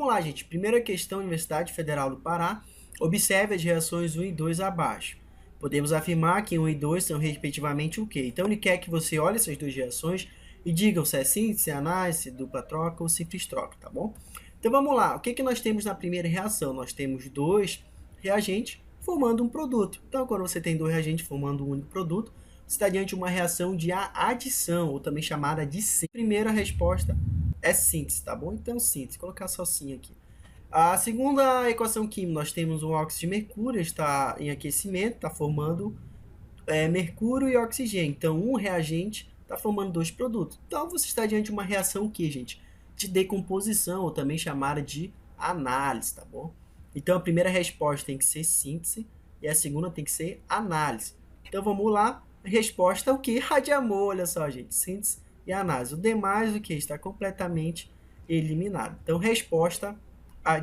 vamos lá, gente. Primeira questão, Universidade Federal do Pará. Observe as reações 1 e 2 abaixo. Podemos afirmar que 1 e 2 são respectivamente o quê? Então ele quer que você olhe essas duas reações e digam se é síntese, análise, dupla troca ou simples troca, tá bom? Então vamos lá. O que nós temos na primeira reação? Nós temos dois reagentes formando um produto. Então quando você tem dois reagentes formando um único produto, você está diante de uma reação de adição, ou também chamada de síntese. Primeira resposta é síntese, tá bom? Então síntese, vou colocar só sim aqui. A segunda equação química, nós temos um óxido de mercúrio, está em aquecimento, está formando mercúrio e oxigênio. Então, um reagente está formando dois produtos. Então, você está diante de uma reação que, gente? De decomposição, ou também chamada de análise, tá bom? Então, a primeira resposta tem que ser síntese e a segunda tem que ser análise. Então, vamos lá. A resposta é o que? Radiamol, olha só, gente. Síntese e análise. O demais, o que? Está completamente eliminado. Então, resposta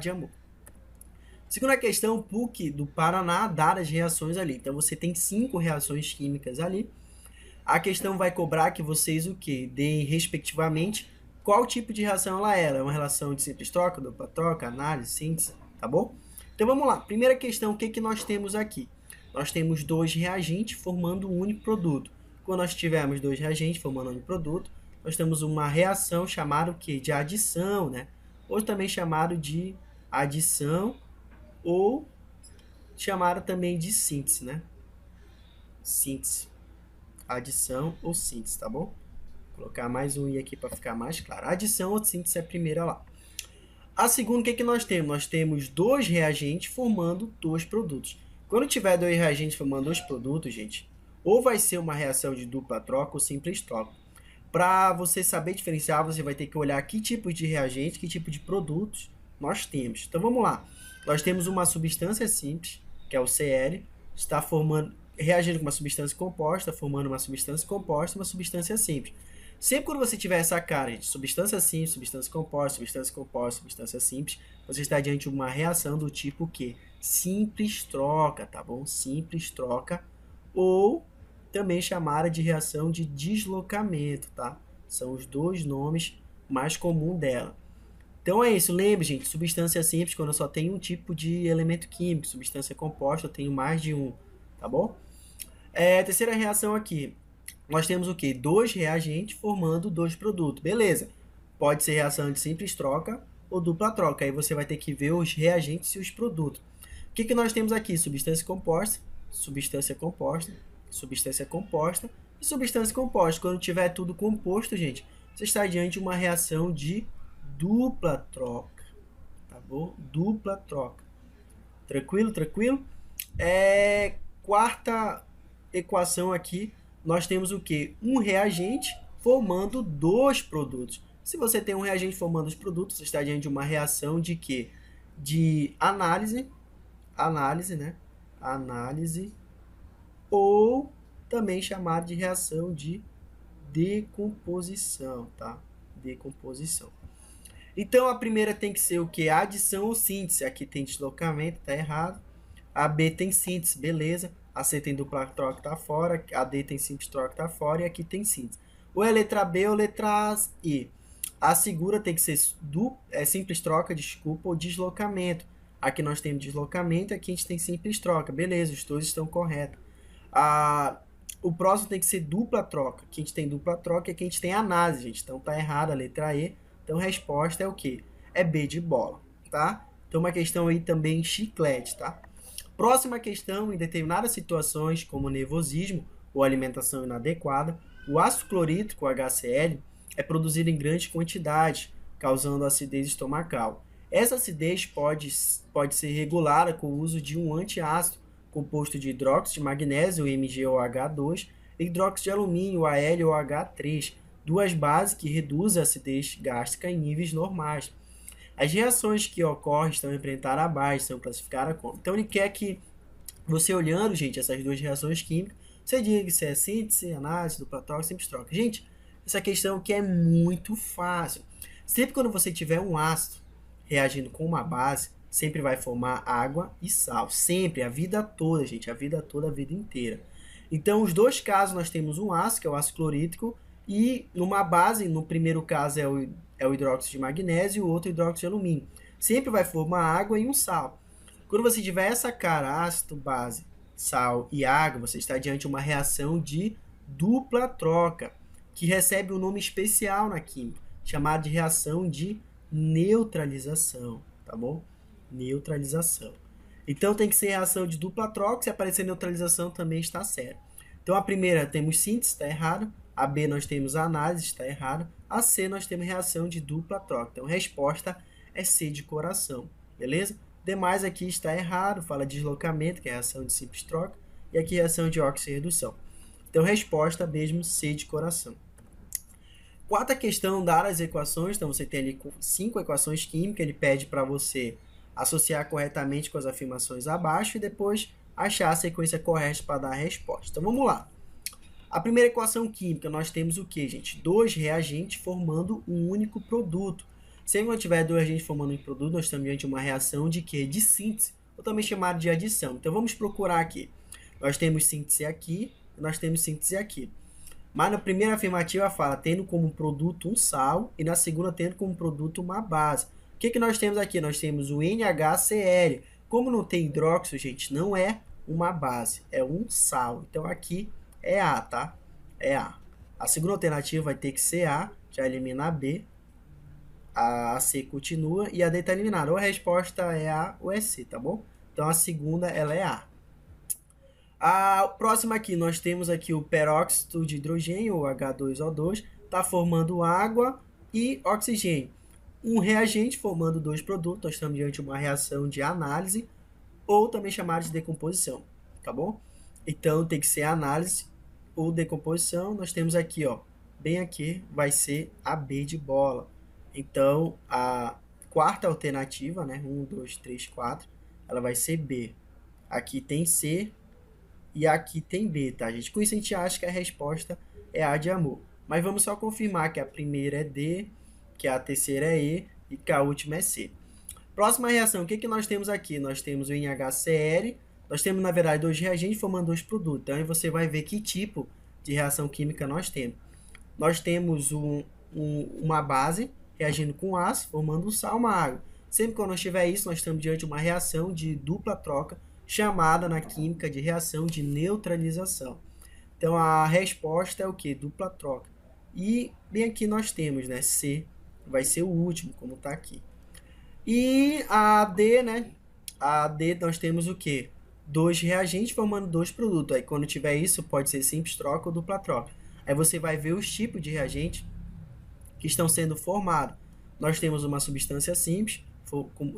de amor. Segunda questão, PUC do Paraná dá as reações ali. Então você tem 5 reações químicas ali. A questão vai cobrar que vocês o quê? Deem respectivamente qual tipo de reação ela é. Ela é uma relação de simples troca, dupla troca, análise, síntese, tá bom? Então vamos lá. Primeira questão, o que nós temos aqui? Nós temos dois reagentes formando um único produto. Quando nós tivermos dois reagentes formando um único produto, nós temos uma reação chamada o quê? De adição, né? Ou também chamado de adição, ou chamado também de síntese, né? Síntese, adição ou síntese, tá bom? Vou colocar mais um i aqui para ficar mais claro. Adição ou síntese é a primeira lá. A segunda, o que nós temos? Nós temos dois reagentes formando dois produtos. Quando tiver dois reagentes formando dois produtos, gente, ou vai ser uma reação de dupla troca ou simples troca. Para você saber diferenciar, você vai ter que olhar que tipo de reagente, que tipo de produtos nós temos. Então vamos lá. Nós temos uma substância simples, que é o Cl, está reagindo com uma substância composta, formando uma substância composta e uma substância simples. Sempre quando você tiver essa cara de substância simples, substância composta, substância simples, você está diante de uma reação do tipo que? Simples troca, tá bom? Simples troca, ou também chamada de reação de deslocamento, tá? São os dois nomes mais comuns dela. Então é isso, lembre, gente, substância simples, quando eu só tenho um tipo de elemento químico, substância composta, eu tenho mais de um, tá bom? Terceira reação aqui, nós temos o quê? Dois reagentes formando dois produtos, beleza. Pode ser reação de simples troca ou dupla troca, aí você vai ter que ver os reagentes e os produtos. O que nós temos aqui? Substância composta, substância composta, substância composta e substância composta. Quando tiver tudo composto, gente, você está diante de uma reação de dupla troca, tá bom? Dupla troca. Tranquilo, tranquilo? Quarta equação aqui, nós temos o que? Um reagente formando dois produtos. Se você tem um reagente formando os produtos, você está diante de uma reação de quê? De análise, né? Análise, ou também chamado de reação de decomposição, tá? Decomposição. Então, a primeira tem que ser o que? Adição ou síntese. Aqui tem deslocamento, tá errado. A B tem síntese, beleza. A C tem dupla troca, tá fora. A D tem simples troca, tá fora. E aqui tem síntese. Ou é letra B ou letra E. A segura tem que ser simples troca, desculpa, ou deslocamento. Aqui nós temos deslocamento, aqui a gente tem simples troca. Beleza, os dois estão corretos. O próximo tem que ser dupla troca. Aqui a gente tem dupla troca e aqui a gente tem análise, gente. Então tá errado a letra E. Então a resposta é o quê? É B de bola, tá? Então uma questão aí também chiclete, tá? Próxima questão, em determinadas situações, como nervosismo ou alimentação inadequada, o ácido clorídrico, HCl, é produzido em grandes quantidades, causando acidez estomacal. Essa acidez pode ser regulada com o uso de um antiácido composto de hidróxido de magnésio, MgOH2, e hidróxido de alumínio, AlOH3, duas bases que reduzem a acidez gástrica em níveis normais. As reações que ocorrem estão representadas abaixo, são classificadas como. Então ele quer que você olhando, gente, essas duas reações químicas, você diga se é síntese, análise, dupla troca, simples troca. Gente, essa questão aqui é muito fácil. Sempre quando você tiver um ácido reagindo com uma base, sempre vai formar água e sal. Sempre, a vida toda, gente, a vida toda, a vida inteira. Então, os dois casos, nós temos um ácido, que é o ácido clorídrico, e numa base, no primeiro caso é o hidróxido de magnésio e o outro hidróxido de alumínio. sempre vai formar água e um sal. Quando você tiver essa cara, ácido, base, sal e água, você está diante de uma reação de dupla troca, que recebe um nome especial na química, chamado de reação de neutralização, tá bom? Neutralização. Então tem que ser reação de dupla troca, se aparecer neutralização também está certo. Então a primeira temos síntese, está errado. A B nós temos análise, está errado. A C nós temos reação de dupla troca. Então a resposta é C de coração, beleza? Demais aqui está errado, fala deslocamento, que é reação de simples troca, e aqui reação de óxido e redução. Então resposta mesmo C de coração. Quarta questão, dar as equações. Então você tem ali 5 equações químicas, ele pede para você associar corretamente com as afirmações abaixo e depois achar a sequência correta para dar a resposta. Então vamos lá. A primeira equação química, nós temos o que, gente? 2 reagentes formando um único produto. Se não tiver 2 reagentes formando um único produto, nós estamos diante de uma reação de quê? De síntese, ou também chamada de adição. Então vamos procurar aqui. Nós temos síntese aqui e nós temos síntese aqui. Mas na primeira afirmativa fala tendo como produto um sal e na segunda tendo como produto uma base. O que nós temos aqui? Nós temos o NaCl. Como não tem hidróxido, gente, não é uma base, é um sal. Então aqui é A, tá? É A. A segunda alternativa vai ter que ser A, já elimina a B. A C continua e a D está eliminada. Ou a resposta é A ou é C, tá bom? Então a segunda ela é A. A próxima aqui, nós temos aqui o peróxido de hidrogênio, o H2O2, está formando água e oxigênio. Um reagente formando 2 produtos, nós estamos diante de uma reação de análise, ou também chamada de decomposição, tá bom? Então tem que ser análise ou decomposição. Nós temos aqui, ó, bem aqui, vai ser a B de bola. Então a quarta alternativa, né, 1, 2, 3, 4, ela vai ser B. Aqui tem C e aqui tem B, tá, gente? Com isso a gente acha que a resposta é A de amor. Mas vamos só confirmar que a primeira é D, que a terceira é E e que a última é C. Próxima reação, o que nós temos aqui? Nós temos o NaCl, nós temos, na verdade, 2 reagentes formando 2 produtos. Então, aí você vai ver que tipo de reação química nós temos. Nós temos uma base reagindo com ácido, formando um sal, uma água. Sempre que nós tiver isso, nós estamos diante de uma reação de dupla troca, chamada na química de reação de neutralização. Então, a resposta é o que? Dupla troca. E bem aqui nós temos, né? C vai ser o último, como está aqui. E a D, né? A D nós temos o que? 2 reagentes formando 2 produtos. Aí quando tiver isso, pode ser simples troca ou dupla troca. Aí você vai ver os tipos de reagentes que estão sendo formados. Nós temos uma substância simples,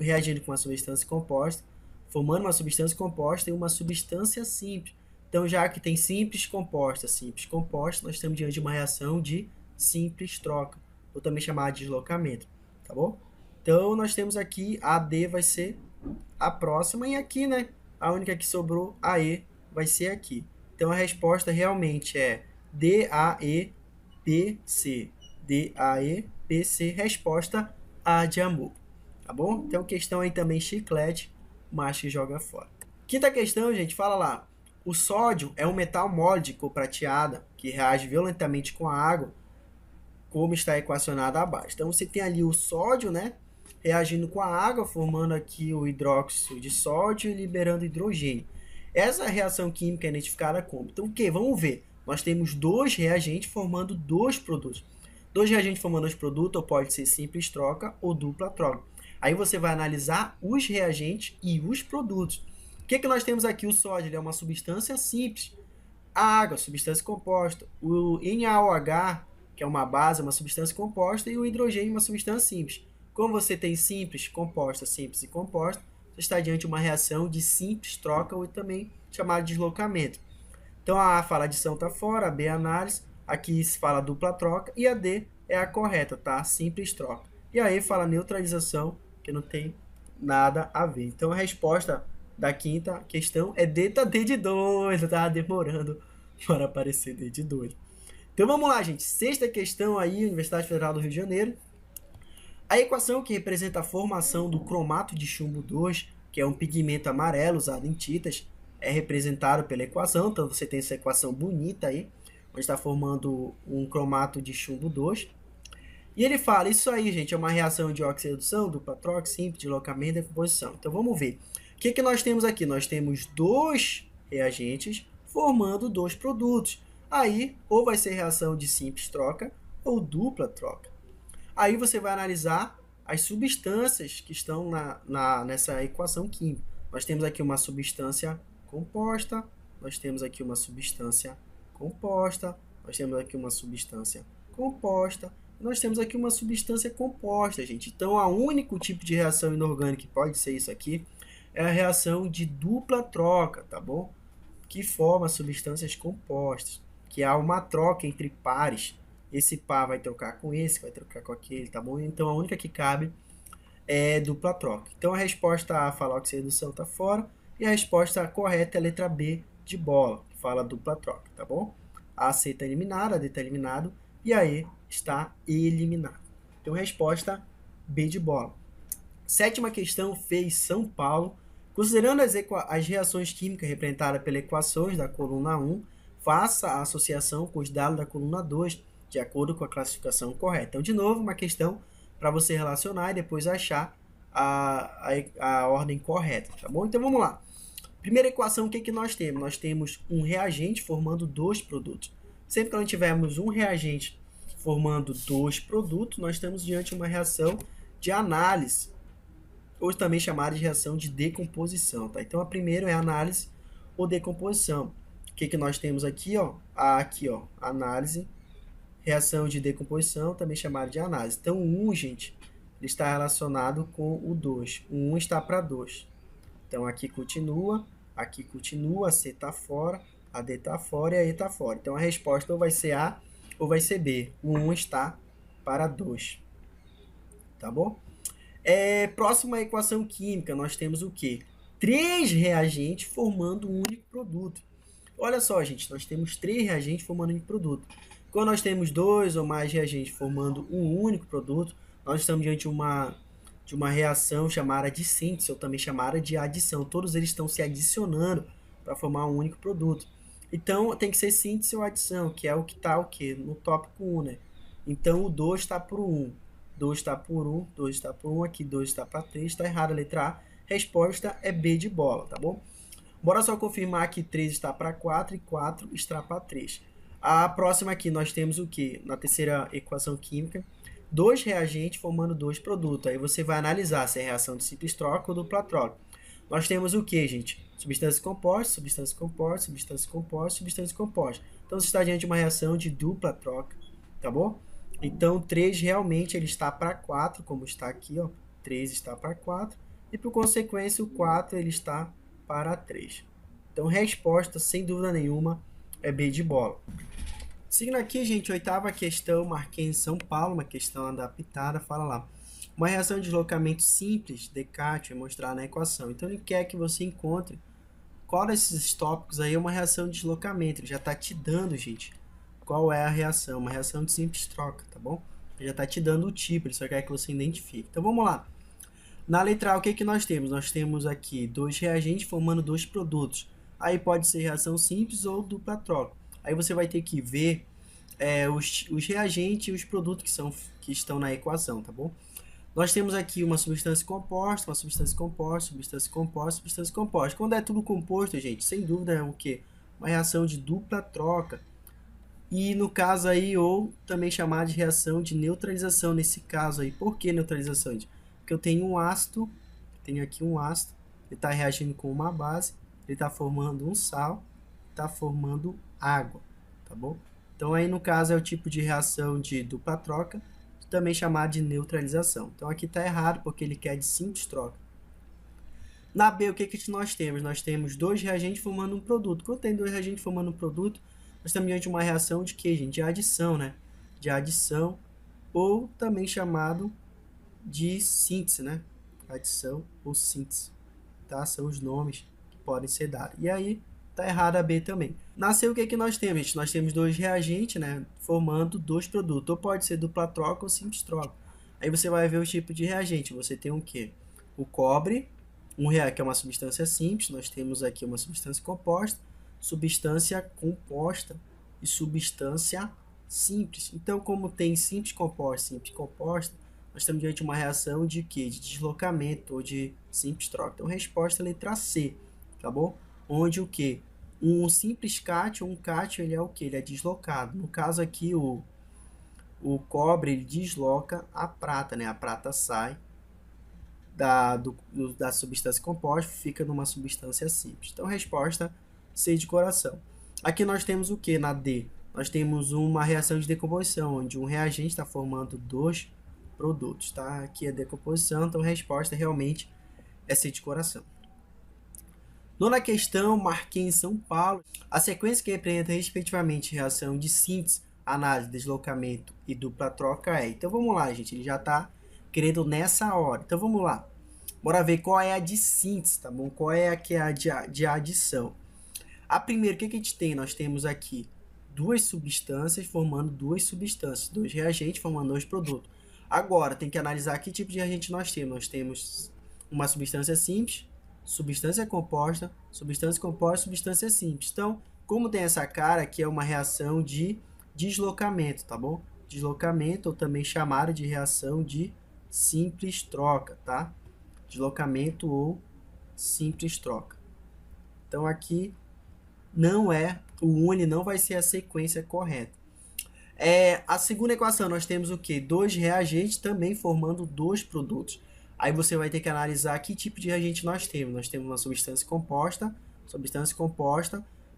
reagindo com uma substância composta, formando uma substância composta e uma substância simples. Então, já que tem simples composta, nós estamos diante de uma reação de simples troca, ou também chamada de deslocamento, tá bom? Então, nós temos aqui a D vai ser a próxima, e aqui, né, a única que sobrou, a E, vai ser aqui. Então, a resposta realmente é D-A-E-P-C. D-A-E-P-C, resposta A de amor, tá bom? Então, questão aí também chiclete, macho que joga fora. Quinta questão, gente, fala lá. O sódio é um metal mole de cor prateada que reage violentamente com a água, como está equacionado abaixo. Então, você tem ali o sódio, né, reagindo com a água, formando aqui o hidróxido de sódio e liberando hidrogênio. Essa reação química é identificada como? Então, o que? Vamos ver. Nós temos 2 reagentes formando 2 produtos. 2 reagentes formando 2 produtos, ou pode ser simples troca ou dupla troca. Aí você vai analisar os reagentes e os produtos. O que nós temos aqui? O sódio ele é uma substância simples. A água, substância composta. O NaOH, que é uma base, é uma substância composta. E o hidrogênio, uma substância simples. Como você tem simples, composta e composta, você está diante de uma reação de simples troca ou também chamada de deslocamento. Então a A fala adição está fora, a B é análise, aqui se fala dupla troca e a D é a correta, tá? Simples troca. E a E fala neutralização, que não tem nada a ver. Então a resposta da quinta questão é D, tá D de 2, tá demorando para aparecer D de 2. Então vamos lá, gente. Sexta questão aí, Universidade Federal do Rio de Janeiro. A equação que representa a formação do cromato de chumbo 2, que é um pigmento amarelo usado em tintas, é representado pela equação. Então você tem essa equação bonita aí, onde está formando um cromato de chumbo 2. E ele fala, isso aí, gente, é uma reação de oxi-redução, dupla troca, simples, deslocamento e decomposição. Então vamos ver. O que, que nós temos aqui? Nós temos dois reagentes formando dois produtos. Aí, ou vai ser reação de simples troca ou dupla troca. Aí você vai analisar as substâncias que estão nessa equação química. Nós temos aqui uma substância composta, nós temos aqui uma substância composta, nós temos aqui uma substância composta, nós temos aqui uma substância composta, gente. Então, o único tipo de reação inorgânica que pode ser isso aqui é a reação de dupla troca, tá bom? Que forma substâncias compostas, que há uma troca entre pares. Esse par vai trocar com esse, vai trocar com aquele, tá bom? Então, a única que cabe é dupla troca. Então, a resposta A fala oxi-redução está fora, e a resposta correta é a letra B de bola, que fala dupla troca, tá bom? A C está eliminada, a D está eliminado, e a E está eliminada. Então, resposta B de bola. Sétima questão fez São Paulo. Considerando as reações químicas representadas pelas equações da coluna 1, faça a associação com os dados da coluna 2, de acordo com a classificação correta. Então, de novo, uma questão para você relacionar e depois achar a ordem correta, tá bom? Então, vamos lá. Primeira equação, o que, que nós temos? Nós temos um reagente formando dois produtos. Sempre que nós tivermos um reagente formando dois produtos, nós estamos diante de uma reação de análise, ou também chamada de reação de decomposição, tá? Então, a primeira é análise ou decomposição. O que, que nós temos aqui, ó? Aqui, ó, análise, reação de decomposição, também chamada de análise. Então, o 1, gente, ele está relacionado com o 2. O 1 está para 2. Então, aqui continua, a C está fora, a D está fora e a E está fora. Então, a resposta ou vai ser A ou vai ser B. O 1 está para 2. Tá bom? Próxima equação química, nós temos o quê? 3 reagentes formando um único produto. Olha só, gente, nós temos 3 reagentes formando um único produto. Quando nós temos 2 ou mais reagentes formando um único produto, nós estamos diante de uma reação chamada de síntese, ou também chamada de adição. Todos eles estão se adicionando para formar um único produto. Então, tem que ser síntese ou adição, que é o que está no tópico 1, né? Então, o 2 está por 1. 2 está por 1, 2 está por 1, aqui 2 está para 3, está errada a letra A. Resposta é B de bola, tá bom? Bora só confirmar que 3 está para 4 e 4 está para 3. A próxima aqui nós temos o que? Na terceira equação química, 2 reagentes formando 2 produtos. Aí você vai analisar se é reação de simples troca ou dupla troca. Nós temos o que, gente? Substância composta, substância composta, substância composta, substância composta. Então, você está diante de uma reação de dupla troca, tá bom? Então, 3 realmente ele está para 4, como está aqui, ó. 3 está para 4. E, por consequência, o 4 ele está para 3. Então, resposta, sem dúvida nenhuma, é B de bola. Seguindo aqui, gente, oitava questão, marquei em São Paulo, uma questão adaptada, fala lá. Uma reação de deslocamento simples, Descartes, é mostrada na equação. Então, ele quer que você encontre qual desses tópicos aí é uma reação de deslocamento. Ele já está te dando, gente, qual é a reação. Uma reação de simples troca, tá bom? Ele já está te dando o tipo, ele só quer que você identifique. Então, vamos lá. Na letra A, o que, que nós temos? Nós temos aqui 2 reagentes formando 2 produtos. Aí pode ser reação simples ou dupla troca. Aí você vai ter que ver os reagentes e os produtos que estão na equação, tá bom? Nós temos aqui uma substância composta, uma substância composta, substância composta, substância composta. Quando é tudo composto, gente, sem dúvida é o quê? Uma reação de dupla troca. E no caso aí, ou também chamada de reação de neutralização nesse caso aí. Por que neutralização? Porque eu tenho um ácido, tenho aqui um ácido, ele está reagindo com uma base, ele está formando um sal, está formando água, tá bom? Então aí no caso é o tipo de reação de dupla troca, também chamado de neutralização. Então aqui está errado porque ele quer de simples troca. Na B, o que, que nós temos? Nós temos 2 reagentes formando um produto. Quando tem 2 reagentes formando um produto, nós estamos diante de uma reação de quê, gente? De adição, né? De adição, ou também chamado de síntese, né? Adição ou síntese, tá? São os nomes que podem ser dados. E aí, tá errado a B também. Na C, o que, que nós temos, gente? Nós temos 2 reagentes, né? Formando 2 produtos. Ou pode ser dupla troca ou simples troca. Aí você vai ver o tipo de reagente. Você tem o quê? O cobre, que é uma substância simples. Nós temos aqui uma substância composta, substância composta e substância simples. Então, como tem simples composta, nós estamos diante de uma reação de quê? De deslocamento ou de simples troca. Então, resposta letra C, tá bom? Onde o quê? Um simples cátion, um cátion, ele é o quê? Ele é deslocado. No caso aqui, o cobre, ele desloca a prata, né? A prata sai da substância composta, fica numa substância simples. Então, resposta C de coração. Aqui nós temos o que na D? Nós temos uma reação de decomposição, onde um reagente está formando dois produtos, tá? Aqui é decomposição, então a resposta realmente é C de coração. Nona questão, marquei em São Paulo. A sequência que representa respectivamente reação de síntese, análise, deslocamento e dupla troca é. Então vamos lá, gente, ele já está querendo nessa hora. Então vamos lá. Bora ver qual é a de síntese, tá bom? Qual é a que é a de adição. A primeira, o que a gente tem? Nós temos aqui duas substâncias formando duas substâncias, dois reagentes formando dois produtos. Agora, tem que analisar que tipo de reagente nós temos. Nós temos uma substância simples, substância composta, substância simples. Então, como tem essa cara, aqui é uma reação de deslocamento, tá bom? Deslocamento, ou também chamada de reação de simples troca, tá? Deslocamento ou simples troca. Então, aqui não é, o 1 ele não vai ser a sequência correta. A segunda equação, nós temos o quê? Dois reagentes também formando dois produtos. Aí você vai ter que analisar que tipo de reagente nós temos. Nós temos uma substância composta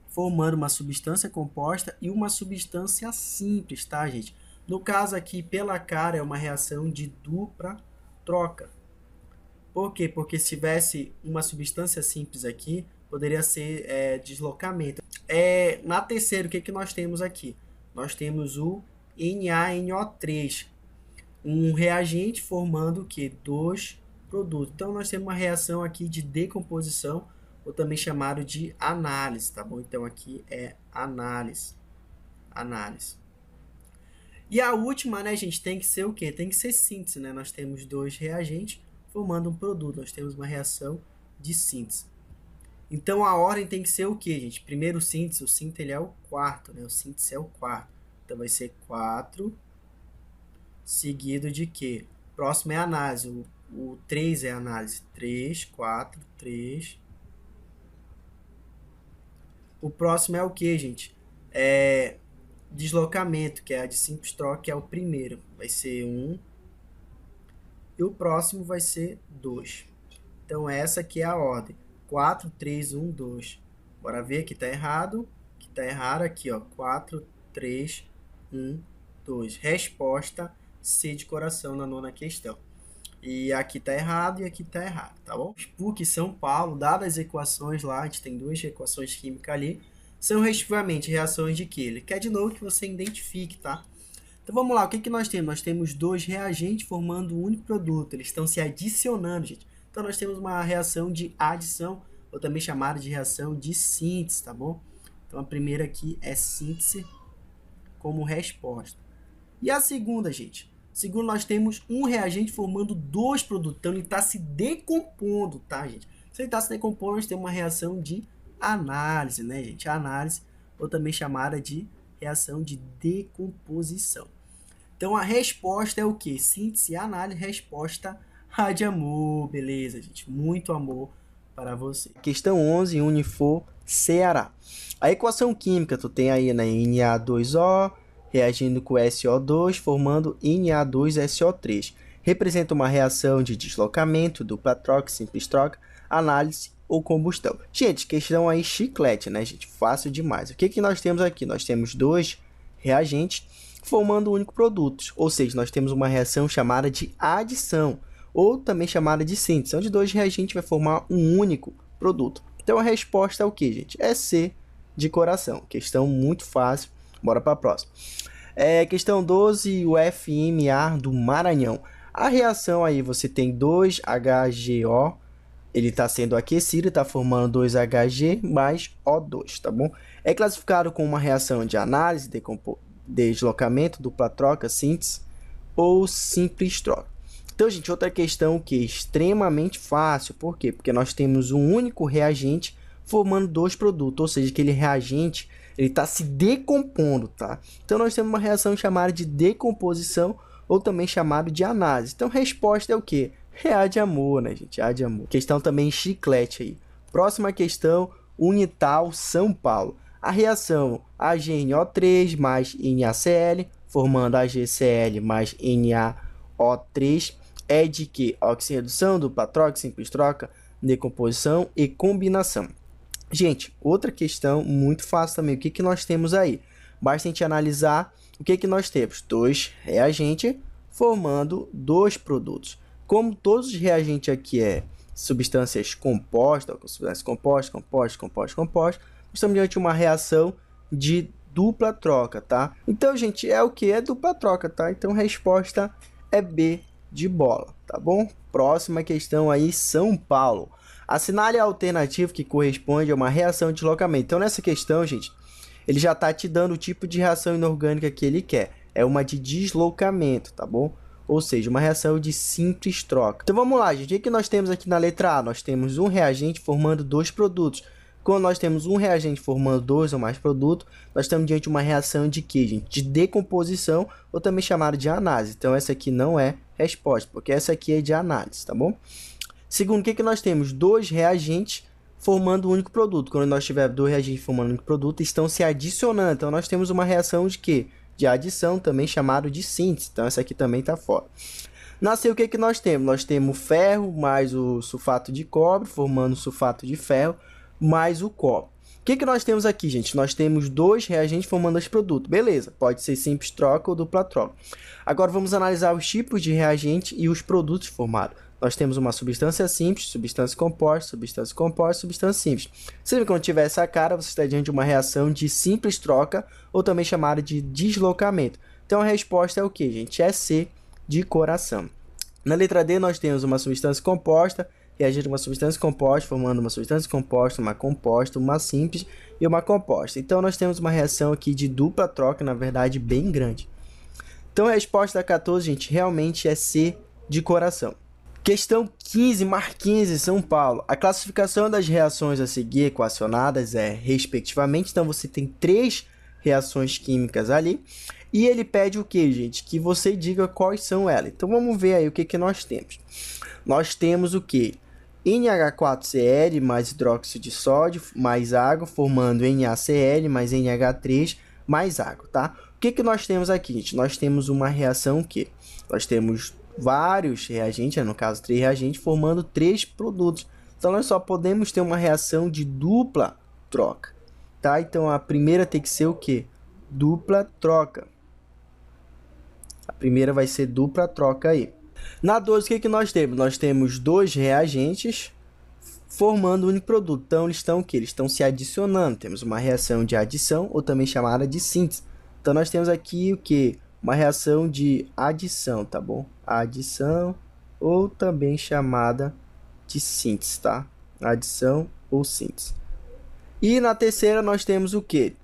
formando uma substância composta e uma substância simples, tá, gente? No caso aqui, pela cara, é uma reação de dupla troca. Por quê? Porque se tivesse uma substância simples aqui, poderia ser deslocamento. Na terceira, o que nós temos aqui? Nós temos o NaNO3, um reagente formando o que? Dois produtos. Então, nós temos uma reação aqui de decomposição, ou também chamado de análise, tá bom? Então, aqui é análise. E a última, né, gente, tem que ser o quê? Tem que ser síntese, né? Nós temos dois reagentes formando um produto. Nós temos uma reação de síntese. Então, a ordem tem que ser o quê, gente? Primeiro síntese, o síntese ele é o quarto, né? O síntese é o quarto. Então, vai ser 4, seguido de quê? Próximo é análise. O 3 é análise. 3, 4, 3. O próximo é o quê, gente? Deslocamento, que é a de simples troca, que é o primeiro. Vai ser 1. E o próximo vai ser 2. Então, essa aqui é a ordem. 4, 3, 1, 2. Bora ver, aqui tá errado. Aqui tá errado, aqui, ó. 4, 3, 1, 2. Resposta C de coração na nona questão. E aqui tá errado e aqui tá errado, tá bom? PUC São Paulo, dadas as equações lá, a gente tem duas equações químicas ali, são respectivamente reações de que ele quer de novo que você identifique, tá? Então vamos lá, o que nós temos? Nós temos dois reagentes formando um único produto, eles estão se adicionando, gente. Então nós temos uma reação de adição, ou também chamada de reação de síntese, tá bom? Então a primeira aqui é síntese como resposta. E a segunda, gente? Segundo, nós temos um reagente formando dois produtos. Então, ele está se decompondo, tá, gente? Se ele está se decompondo, nós temos uma reação de análise, né, gente? Análise, ou também chamada de reação de decomposição. Então, a resposta é o quê? Síntese, análise, resposta A de amor. Beleza, gente? Muito amor para você. Questão 11, Unifor, Ceará. A equação química, tu tem aí, né, Na2O, reagindo com SO2, formando Na2SO3. Representa uma reação de deslocamento, dupla troca, simples troca, análise ou combustão. Gente, questão aí chiclete, né, gente? Fácil demais. O que nós temos aqui? Nós temos dois reagentes formando um único produto. Ou seja, nós temos uma reação chamada de adição, ou também chamada de síntese, onde dois reagentes vai formar um único produto. Então, a resposta é o que, gente? É C de coração. Questão muito fácil. Bora para a próxima. Questão 12, o FMA do Maranhão. A reação aí, você tem 2HGO, ele está sendo aquecido, está formando 2HG mais O2, tá bom? É classificado como uma reação de análise, deslocamento, dupla troca, síntese ou simples troca. Então, gente, outra questão que é extremamente fácil. Por quê? Porque nós temos um único reagente formando dois produtos, ou seja, aquele reagente Ele está se decompondo, tá? Então nós temos uma reação chamada de decomposição ou também chamada de análise. Então resposta é o quê? É A de amor, né, gente? A de amor. Questão também chiclete aí. Próxima questão, Unital, São Paulo. A reação AgNO3 mais NaCl, formando AgCl mais NaO3, é de que? Oxirredução, dupla troca, simples troca, decomposição e combinação. Gente, outra questão muito fácil também. O que nós temos aí? Basta a gente analisar o que nós temos. 2 reagentes formando 2 produtos. Como todos os reagentes aqui substâncias compostas, compostas, nós estamos diante de uma reação de dupla troca, tá? Então, gente, é o que? É dupla troca, tá? Então, a resposta é B de bola, tá bom? Próxima questão aí, São Paulo. Assinale a alternativa que corresponde a uma reação de deslocamento. Então, nessa questão, gente, ele já está te dando o tipo de reação inorgânica que ele quer. É uma de deslocamento, tá bom? Ou seja, uma reação de simples troca. Então, vamos lá, gente. O que nós temos aqui na letra A? Nós temos um reagente formando 2 produtos. Quando nós temos um reagente formando 2 ou mais produtos, nós estamos diante de uma reação de quê, gente? De decomposição, ou também chamada de análise. Então, essa aqui não é resposta, porque essa aqui é de análise, tá bom? Segundo, o que nós temos? 2 reagentes formando um único produto. Quando nós tivermos 2 reagentes formando um único produto, estão se adicionando. Então, nós temos uma reação de quê? De adição, também chamado de síntese. Então, essa aqui também está fora. Nasceu o que nós temos? Nós temos ferro mais o sulfato de cobre, formando o sulfato de ferro, mais o cobre. O que nós temos aqui, gente? Nós temos 2 reagentes formando esse produto. Beleza, pode ser simples troca ou dupla troca. Agora, vamos analisar os tipos de reagente e os produtos formados. Nós temos uma substância simples, substância composta, substância simples. Sempre quando tiver essa cara, você está diante de uma reação de simples troca, ou também chamada de deslocamento. Então, a resposta é o que, gente? É C, de coração. Na letra D, nós temos uma substância composta, reagir uma substância composta, formando uma substância composta, uma simples e uma composta. Então, nós temos uma reação aqui de dupla troca, na verdade, bem grande. Então, a resposta da 14, gente, realmente é C, de coração. Questão 15, Mar 15, São Paulo. A classificação das reações a seguir equacionadas é, respectivamente, então você tem 3 reações químicas ali, e ele pede o que, gente? Que você diga quais são elas. Então, vamos ver aí o que nós temos. Nós temos o que? NH4Cl mais hidróxido de sódio mais água, formando NaCl mais NH3 mais água, tá? O que nós temos aqui, gente? Nós temos uma reação que nós temos vários reagentes, no caso 3 reagentes, formando 3 produtos. Então, nós só podemos ter uma reação de dupla troca, tá? Então, a primeira tem que ser o que? Dupla troca. A primeira vai ser dupla troca aí. Na 12, o que nós temos? Nós temos 2 reagentes formando um único produto. Então, eles estão o quê? Eles estão se adicionando. Temos uma reação de adição, ou também chamada de síntese. Então, nós temos aqui o que? Uma reação de adição, tá bom? Adição, ou também chamada de síntese, tá? Adição ou síntese. E na terceira, nós temos o que?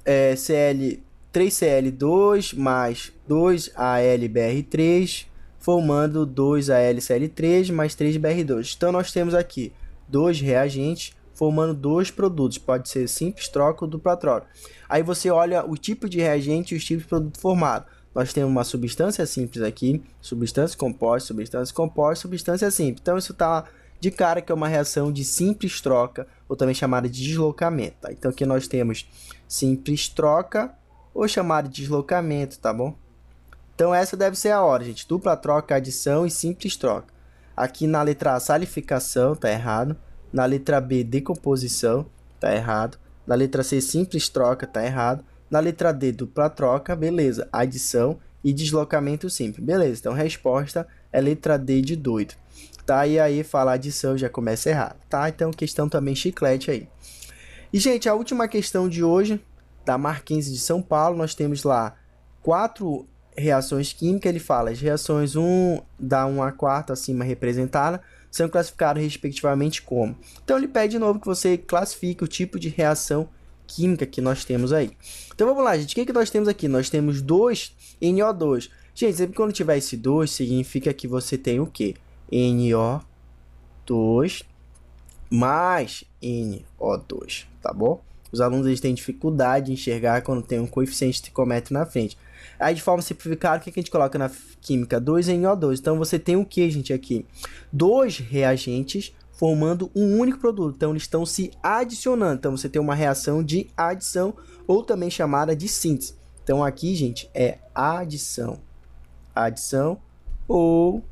3Cl2 mais 2AlBr3, formando 2AlCl3 mais 3Br2. Então, nós temos aqui 2 reagentes formando 2 produtos. Pode ser simples troca ou dupla troca. Aí você olha o tipo de reagente e os tipos de produto formado. Nós temos uma substância simples aqui, substância composta, substância simples. Então, isso está de cara que é uma reação de simples troca, ou também chamada de deslocamento, tá? Então, aqui nós temos simples troca, ou chamada de deslocamento, tá bom? Então, essa deve ser a hora, gente. Dupla troca, adição e simples troca. Aqui na letra A, salificação, tá errado. Na letra B, decomposição, tá errado. Na letra C, simples troca, tá errado. Na letra D, dupla troca, beleza. Adição e deslocamento simples, beleza. Então, a resposta é letra D de doido. Tá, e aí falar adição já começa errado, tá? Então, questão também chiclete aí. E, gente, a última questão de hoje, da Mar 15 de São Paulo, nós temos lá 4 reações químicas. Ele fala, as reações 1 da 1 a 4 acima representada são classificadas respectivamente como. Então, ele pede de novo que você classifique o tipo de reação química que nós temos aí. Então, vamos lá, gente. O que nós temos aqui? Nós temos 2 NO2. Gente, sempre quando tiver esse 2, significa que você tem o quê? NO2 mais NO2, tá bom? Os alunos eles têm dificuldade de enxergar quando tem um coeficiente esticométrico na frente. Aí, de forma simplificada, o que a gente coloca na química? 2NO2. Então, você tem o que, gente, aqui? Dois reagentes formando um único produto. Então, eles estão se adicionando. Então, você tem uma reação de adição, ou também chamada de síntese. Então, aqui, gente, é adição. Adição ou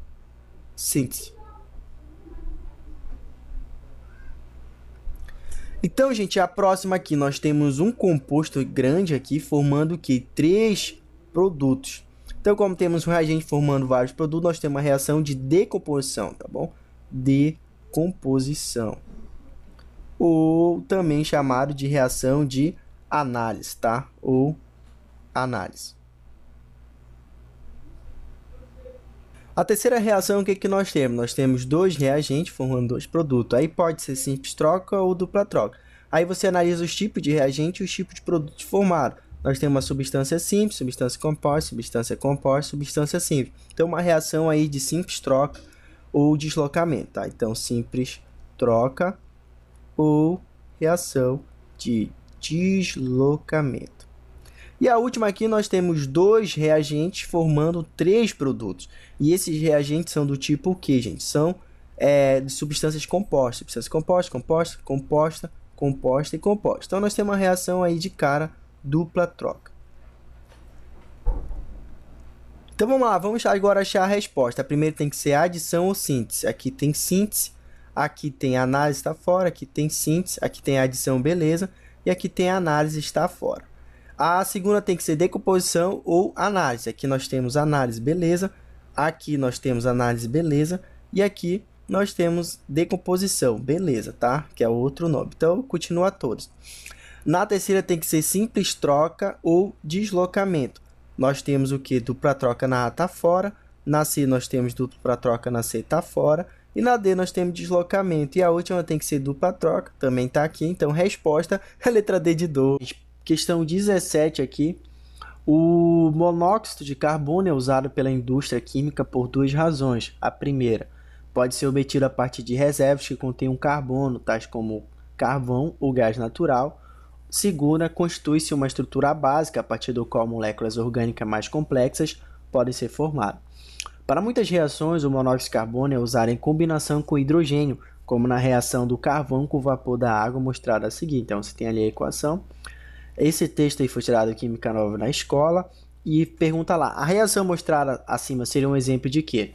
síntese. Então, gente, a próxima aqui, nós temos um composto grande aqui, formando o quê? 3 produtos. Então, como temos um reagente formando vários produtos, nós temos uma reação de decomposição, tá bom? Decomposição. Ou também chamado de reação de análise, tá? Ou análise. A terceira reação, o que nós temos? Nós temos dois reagentes formando dois produtos. Aí pode ser simples troca ou dupla troca. Aí você analisa os tipos de reagente e os tipos de produtos formados. Nós temos uma substância simples, substância composta, substância simples. Então, uma reação aí de simples troca ou deslocamento, tá? Então, simples troca ou reação de deslocamento. E a última aqui, nós temos dois reagentes formando 3 produtos. E esses reagentes são do tipo o que, gente? São de substâncias compostas. Substância composta e composta. Então, nós temos uma reação aí de cara dupla troca. Então, vamos lá. Vamos agora achar a resposta. A primeira tem que ser adição ou síntese. Aqui tem síntese. Aqui tem análise, está fora. Aqui tem síntese. Aqui tem adição, beleza. E aqui tem análise, está fora. A segunda tem que ser decomposição ou análise. Aqui nós temos análise, beleza. Aqui nós temos análise, beleza. E aqui nós temos decomposição, beleza, tá? Que é outro nome. Então, continua todos. Na terceira tem que ser simples troca ou deslocamento. Nós temos o que? Dupla troca na A tá fora. Na C nós temos dupla troca na C tá fora. E na D nós temos deslocamento. E a última tem que ser dupla troca, também tá aqui. Então, resposta é a letra D de 2. Questão 17 aqui. O monóxido de carbono é usado pela indústria química por duas razões. A primeira, pode ser obtido a partir de reservas que contêm um carbono, tais como carvão ou gás natural. Segunda, constitui-se uma estrutura básica a partir do qual moléculas orgânicas mais complexas podem ser formadas. Para muitas reações, o monóxido de carbono é usado em combinação com hidrogênio, como na reação do carvão com o vapor da água mostrada a seguir. Então, você tem ali a equação. Esse texto aí foi tirado de Química Nova na escola e pergunta lá, a reação mostrada acima seria um exemplo de quê?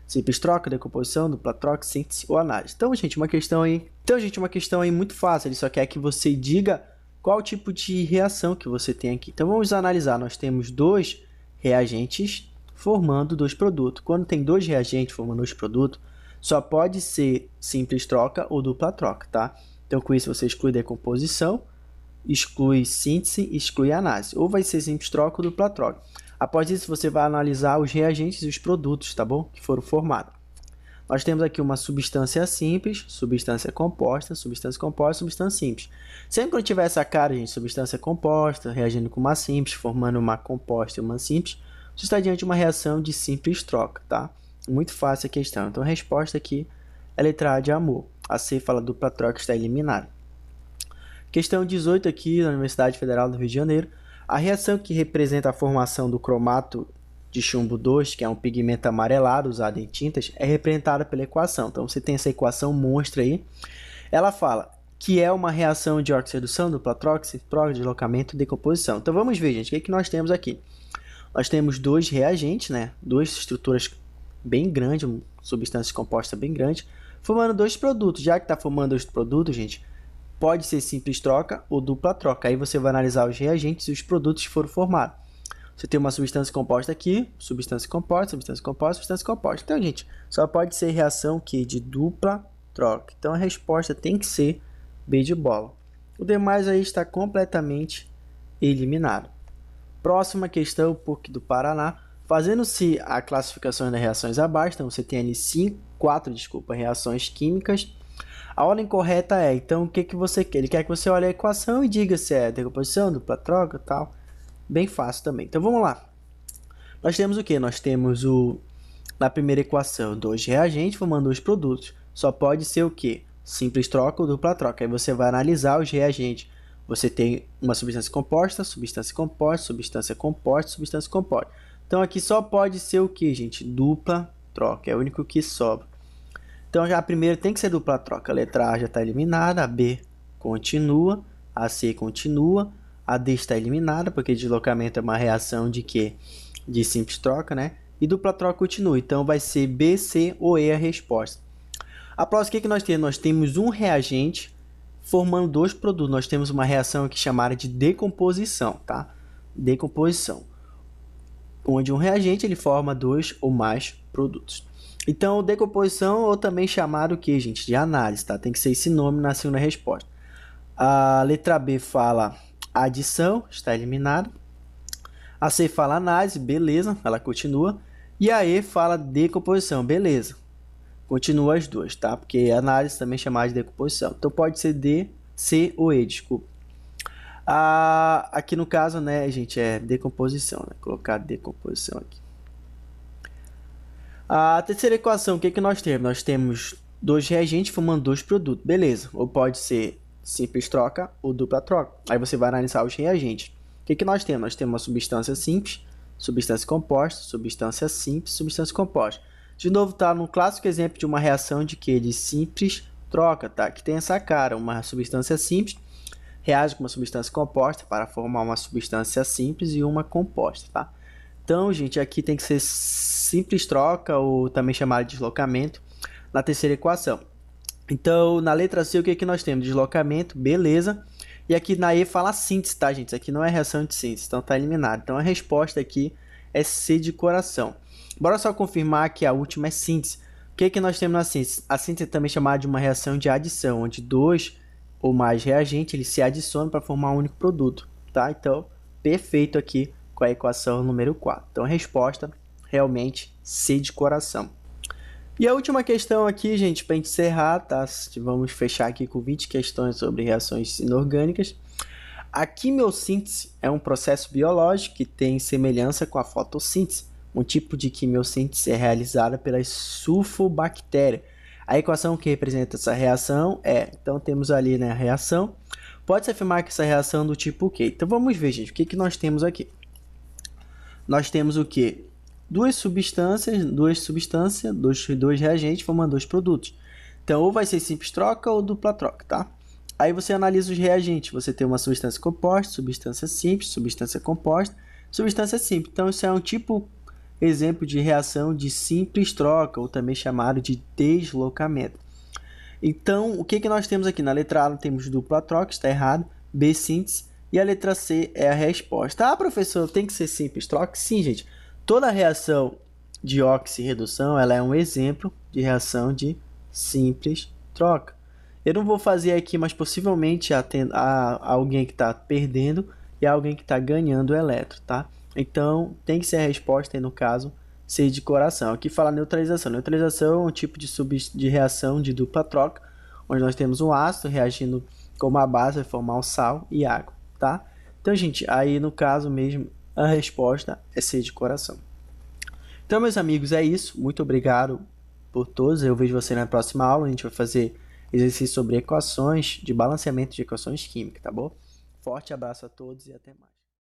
Simples troca, decomposição, dupla troca, síntese ou análise. Então, gente, uma questão aí muito fácil, ele só quer que você diga qual tipo de reação que você tem aqui. Então, vamos analisar, nós temos dois reagentes formando dois produtos. Quando tem dois reagentes formando dois produtos, só pode ser simples troca ou dupla troca, tá? Então, com isso, você exclui decomposição, exclui síntese, exclui análise. Ou vai ser simples troca ou dupla troca. Após isso, você vai analisar os reagentes e os produtos, tá bom? Que foram formados. Nós temos aqui uma substância simples, substância composta, substância simples. Sempre quando tiver essa cara, gente, substância composta, reagindo com uma simples, formando uma composta e uma simples, você está diante de uma reação de simples troca, tá? Muito fácil a questão. Então, a resposta aqui é a letra A de amor. A C fala dupla troca, está eliminada. Questão 18 aqui na Universidade Federal do Rio de Janeiro. A reação que representa a formação do cromato de chumbo 2, que é um pigmento amarelado usado em tintas, é representada pela equação. Então, você tem essa equação monstra aí. Ela fala que é uma reação de oxi-redução, dupla troca, deslocamento e decomposição. Então, vamos ver, gente, o que nós temos aqui? Nós temos dois reagentes, né? Duas estruturas bem grandes, substâncias compostas bem grandes, formando dois produtos. Já que está formando dois produtos, gente, pode ser simples troca ou dupla troca. Aí você vai analisar os reagentes e os produtos que foram formados. Você tem uma substância composta aqui, substância composta. Então, gente, só pode ser reação que de dupla troca. Então, a resposta tem que ser B de bola. O demais aí está completamente eliminado. Próxima questão, PUC do Paraná. Fazendo-se a classificação das reações abaixo, então você tem ali 4 reações químicas. A ordem correta é, então, o que você quer? Ele quer que você olhe a equação e diga se é decomposição, dupla troca, tal. Bem fácil também. Então, vamos lá. Nós temos o que? Nós temos na primeira equação, dois reagentes formando dois produtos. Só pode ser o que? Simples troca ou dupla troca. Aí você vai analisar os reagentes Você tem uma substância composta, substância composta, substância composta, substância composta. Então aqui só pode ser o que, gente? Dupla troca, é o único que sobra. Então já a primeira tem que ser dupla troca. A letra A já está eliminada, a B continua, a C continua, a D está eliminada, porque deslocamento é uma reação de quê? De simples troca, né? E dupla troca continua. Então vai ser B, C ou E a resposta. A próxima, o que nós temos? Nós temos um reagente formando dois produtos. Nós temos uma reação aqui chamada de decomposição, tá? Decomposição. Onde um reagente ele forma dois ou mais produtos. Então, decomposição, ou também chamado o que, gente? De análise, tá? Tem que ser esse nome na segunda resposta. A letra B fala adição, está eliminada. A C fala análise, beleza, ela continua. E a E fala decomposição, beleza. Continua as duas, tá? Porque análise também é chamada de decomposição. Então pode ser D, C ou E, desculpa. Aqui no caso, né, gente, é decomposição, né? Colocar decomposição aqui. A terceira equação, o que nós temos? Nós temos dois reagentes formando dois produtos, beleza. Ou pode ser simples troca ou dupla troca. Aí você vai analisar os reagentes. O que nós temos? Nós temos uma substância simples, substância composta, substância simples, substância composta. De novo, tá no clássico exemplo de uma reação de que? De simples troca, tá? Que tem essa cara, uma substância simples reage com uma substância composta para formar uma substância simples e uma composta, tá? Então, gente, aqui tem que ser simples troca ou também chamado de deslocamento na terceira equação. Então, na letra C, o que nós temos? Deslocamento, beleza. E aqui na E fala síntese, tá, gente? Isso aqui não é reação de síntese, então tá eliminado. Então, a resposta aqui é C de coração. Bora só confirmar que a última é síntese. O que nós temos na síntese? A síntese é também chamada de uma reação de adição, onde dois ou mais reagentes eles se adicionam para formar um único produto, tá? Então, perfeito aqui com a equação número 4. Então, a resposta realmente C de coração. E a última questão aqui, gente, para a gente encerrar, tá? Vamos fechar aqui com 20 questões sobre reações inorgânicas. A quimiossíntese é um processo biológico que tem semelhança com a fotossíntese. Um tipo de quimiossíntese é realizada pelas sulfobactérias. A equação que representa essa reação é, então temos ali, né, a reação. Pode-se afirmar que essa reação é do tipo o quê? Então vamos ver, gente, o que nós temos aqui. Nós temos o quê? Dois reagentes formando dois produtos. Então, ou vai ser simples troca ou dupla troca, tá? Aí você analisa os reagentes. Você tem uma substância composta, substância simples, substância composta, substância simples. Então, isso é um tipo, exemplo de reação de simples troca, ou também chamado de deslocamento. Então, o que nós temos aqui? Na letra A, temos dupla troca, está errado. B, síntese. E a letra C é a resposta. Ah, professor, tem que ser simples troca? Sim, gente. Toda reação de oxirredução, ela é um exemplo de reação de simples troca. Eu não vou fazer aqui, mas possivelmente há alguém que está perdendo e alguém que está ganhando o elétron, tá? Então, tem que ser a resposta aí, no caso, C de coração. Aqui fala neutralização. Neutralização é um tipo de reação de dupla troca, onde nós temos um ácido reagindo com uma base, vai formar um sal e água, tá? Então, gente, aí no caso mesmo, a resposta é C de coração. Então, meus amigos, é isso. Muito obrigado por todos. Eu vejo você na próxima aula. A gente vai fazer exercício sobre equações de balanceamento de equações químicas, tá bom? Forte abraço a todos e até mais.